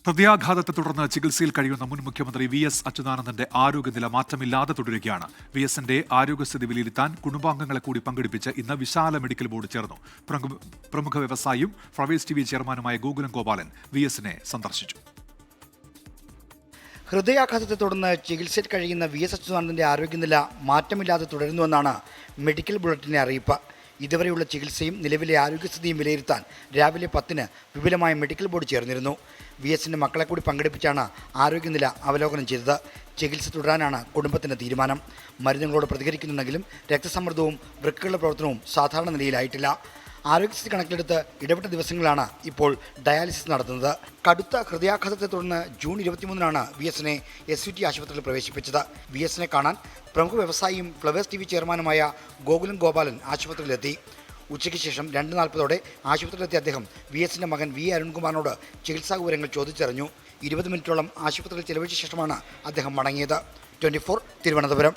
ഹൃദയാഘാതത്തെ തുടർന്ന് ചികിത്സയിൽ കഴിയുന്ന മുൻ മുഖ്യമന്ത്രി VS അച്യുതാനന്ദന്റെ ആരോഗ്യനില മാറ്റമില്ലാതെ തുടരുകയാണ്. VSന്റെ ആരോഗ്യസ്ഥിതി വിലയിരുത്താൻ കുടുംബാംഗങ്ങളെ കൂടി പങ്കെടുപ്പിച്ച് ഇന്ന് വിശാല മെഡിക്കൽ ബോർഡ് ചേർന്നു. പ്രമുഖ വ്യവസായിയും ഫ്ലവേഴ്സ് TV ചെയർമാനുമായ ഗോകുലം ഗോപാലൻ VSനെ സന്ദർശിച്ചു. ഹൃദയാഘാതത്തെ തുടർന്ന് ചികിത്സയിൽ കഴിയുന്ന VS അച്യുതാനന്ദന്റെ ആരോഗ്യനില മാറ്റമില്ലാതെ തുടരുന്നുവെന്നാണ് മെഡിക്കൽ ബുള്ളറ്റിന്റെ അറിയിപ്പ്. ഇതുവരെയുള്ള ചികിത്സയും നിലവിലെ ആരോഗ്യസ്ഥിതിയും വിലയിരുത്താൻ രാവിലെ 10-ന് വിപുലമായ മെഡിക്കൽ ബോർഡ് ചേർന്നിരുന്നു. VSന്റെ മക്കളെ കൂടി പങ്കെടുപ്പിച്ചാണ് ആരോഗ്യനില അവലോകനം ചെയ്തത്. ചികിത്സ തുടരാനാണ് കുടുംബത്തിന്റെ തീരുമാനം. മരുന്നുകളോട് പ്രതികരിക്കുന്നുണ്ടെങ്കിലും രക്തസമ്മർദ്ദവും വൃക്കകളുടെ പ്രവർത്തനവും സാധാരണ നിലയിലായിട്ടില്ല. ആരോഗ്യസ്ഥിതി കണക്കിലെടുത്ത് ഇടപെട്ട ദിവസങ്ങളാണ് ഇപ്പോൾ ഡയാലിസിസ് നടത്തുന്നത്. കടുത്ത ഹൃദയാഘാതത്തെ തുടർന്ന് ജൂൺ 23-നാണ് VSനെ SUT ആശുപത്രിയിൽ പ്രവേശിപ്പിച്ചത്. VSനെ കാണാൻ പ്രമുഖ വ്യവസായിയും ഫ്ലവേഴ്സ് TV ചെയർമാനുമായ ഗോകുലം ഗോപാലൻ ആശുപത്രിയിലെത്തി. ഉച്ചയ്ക്ക് ശേഷം 2:40 ആശുപത്രിയിലെത്തിയ അദ്ദേഹം VSന്റെ മകൻ V അരുൺകുമാറിനോട് ചികിത്സാ വിവരങ്ങൾ ചോദിച്ചറിഞ്ഞു. 20 മിനിറ്റോളം ആശുപത്രിയിൽ ചെലവഴിച്ച ശേഷമാണ് അദ്ദേഹം മടങ്ങിയത്. 24 തിരുവനന്തപുരം.